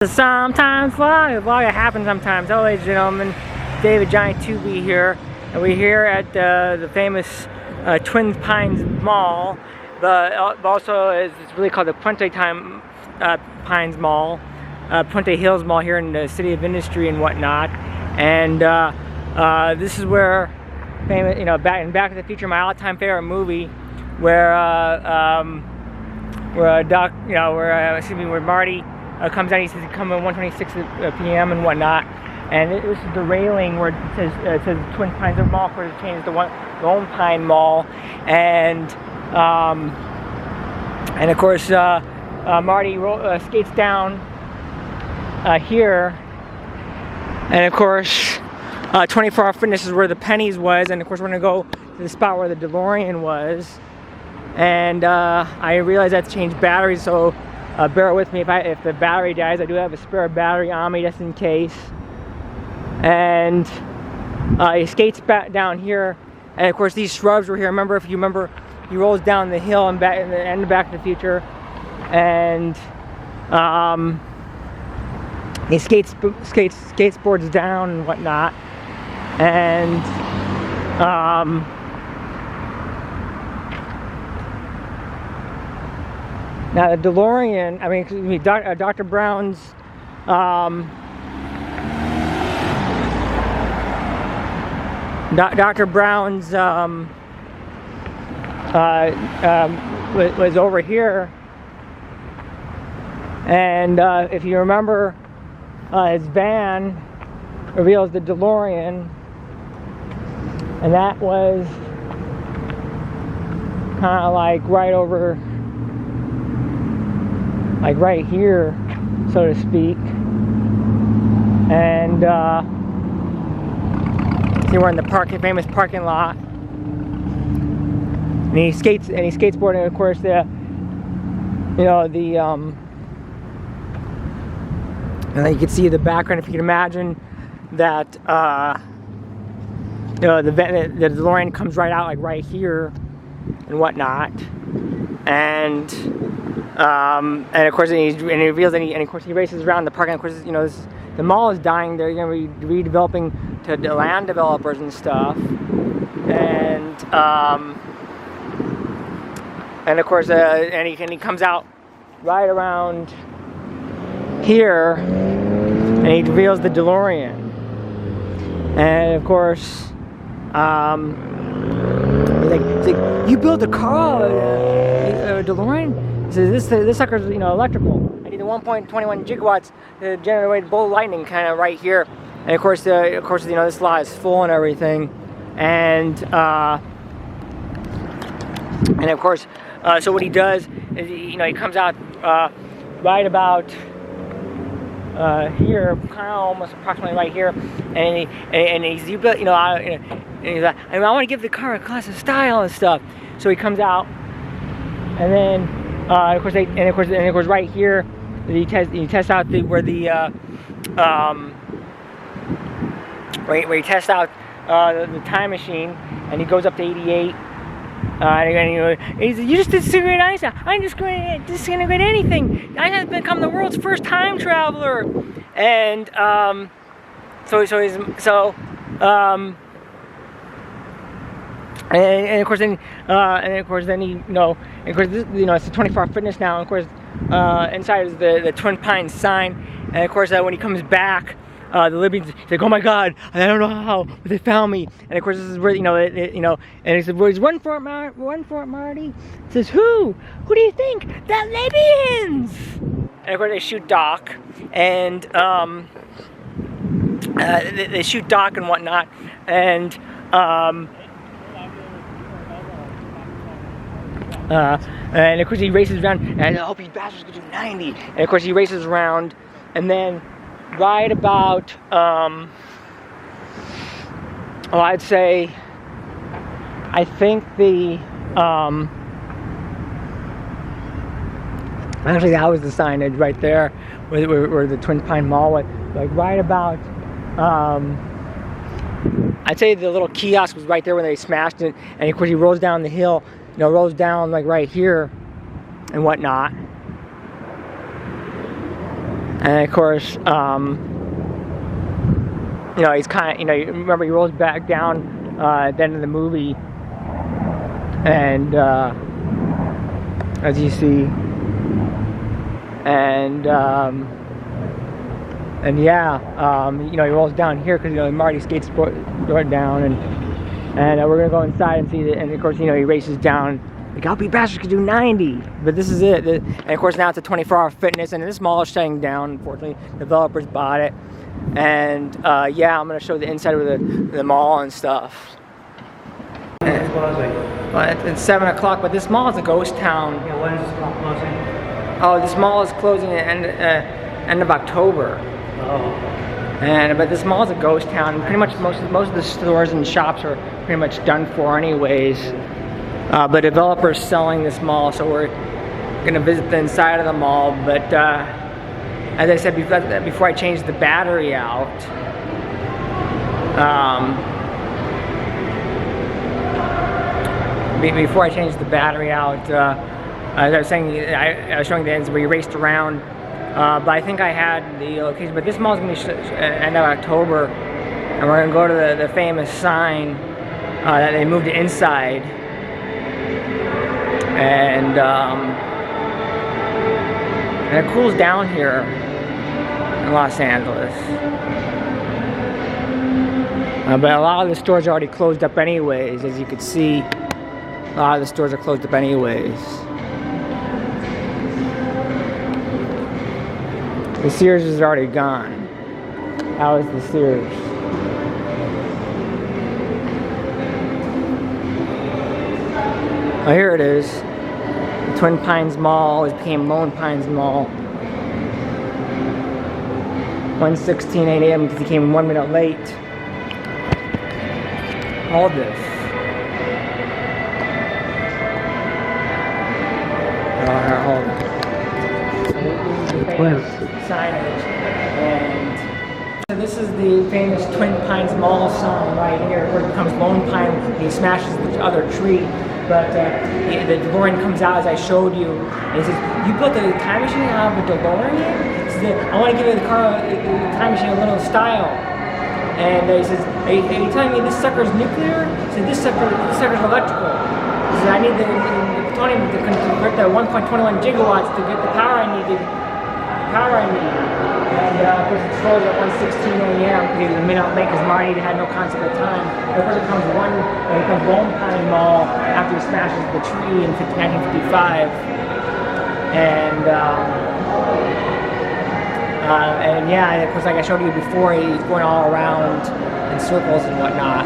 Sometimes vlog, it happens sometimes. Hello ladies and gentlemen, David Giant 2B here, and we're here at the famous Twin Pines Mall, but also it's really called the Puente Pines Mall, Puente Hills Mall here in the City of Industry and whatnot. And this is where famous, Back to the Future, my all-time favorite movie, where Marty comes out. He says he come at 1:26 p.m. and whatnot, and this is the railing where it says Twin Pines Mall. Of course, it changed to Lone Pine Mall, and of course Marty skates down here, and of course 24-hour Fitness is where the Pennies was, and of course we're gonna go to the spot where the DeLorean was, and I realized I have to change batteries, so. Bear with me if the battery dies. I do have a spare battery on me just in case. And he skates back down here, and of course these shrubs were here. If you remember, he rolls down the hill and back in the end of Back to the Future, and he skateboards down and whatnot, and now the DeLorean, Dr. Brown's was over here, and if you remember, his van reveals the DeLorean, and that was kind of like right over. Like right here, so to speak, and see, we're in the famous parking lot, and he's skateboarding. Of course, and you can see the background. If you can imagine that, the DeLorean comes right out like right here and whatnot, and of course, he reveals, and of course he races around the park. And of course, the mall is dying. They're going to be redeveloping to the land developers and stuff. And of course, and he comes out right around here, and he reveals the DeLorean. And of course, he's like, "You built a car, a DeLorean?" He says, this sucker's electrical. I need the 1.21 gigawatts to generate bolt lightning kind of right here. And of course this lot is full and everything. And of course, so what he does is he comes out right about here, kind of almost approximately right here, and he's he's like, I want to give the car a class of style and stuff. So he comes out, and then. Of course, right here, he tests out where he tests out the time machine, and he goes up to 88. And he says, "You just disintegrate Einstein. I'm just going to disintegrate anything. I have become the world's first time traveler." And And of course, then it's the 24-hour Fitness now. And of course, inside is the Twin Pines sign. And of course, when he comes back, the Libyans, he's like, "Oh my God, I don't know how, but they found me." And of course, this is where and he said, "Well, run for it, Marty." He says, "Who? Who do you think? The Libyans!" And of course, they shoot Doc, and they shoot Doc and whatnot, and. And of course he races around, and I hope these bastards can do 90. And of course he races around, and then right about, I'd say, I think actually that was the signage right there, where the Twin Pine Mall was, like right about, I'd say the little kiosk was right there when they smashed it, and of course he rolls down the hill. Rolls down like right here and whatnot. And of course, you know, he's kind of, you know, remember he rolls back down at the end of the movie, and as you see, and yeah, you know, he rolls down here because, you know, Marty skates down, and we're gonna go inside and see it. And of course, you know, he races down. Like, I'll be bastards could do 90, but this is it. And of course, now it's a 24-hour fitness, and this mall is shutting down. Unfortunately, developers bought it, and yeah, I'm gonna show the inside of the mall and stuff. Well, it's 7 o'clock, but this mall is a ghost town. Yeah, when is this mall closing? Oh, this mall is closing at end of October. Oh. But this mall is a ghost town. Pretty much most of the stores and shops are pretty much done for anyways. But developers selling this mall, so we're gonna visit the inside of the mall. But as I said before I changed the battery out, before I changed the battery out, as I was saying, I was showing the ends where you raced around. But I think I had the location. But this mall is gonna be end of October, and we're gonna go to the famous sign that they moved it inside. And it cools down here in Los Angeles. But a lot of the stores are already closed up anyways, as you can see. A lot of the stores are closed up anyways. The Sears is already gone. How is the Sears? Oh, here it is. The Twin Pines Mall became Lone Pines Mall. 1:16 a.m. because he came 1 minute late. All this. Hold on. Signage, and so this is the famous Twin Pines Mall sign right here, where it becomes Lone Pine. He smashes the other tree, but the DeLorean comes out as I showed you, and he says, "You built a time machine out of a DeLorean?" He says, "I want to give the time machine a little style." And he says, "Are you telling me this sucker's nuclear?" He said, "This sucker's electrical." He says, "I need the plutonium to convert the 1.21 gigawatts to get the power I need." And of course it closed at 1:16 a.m. because he was a minute late because Marty had no concept of time. And of course it becomes Lone Pine Mall after he smashes the tree in 1955. And yeah, of course, like I showed you before, he's going all around in circles and whatnot.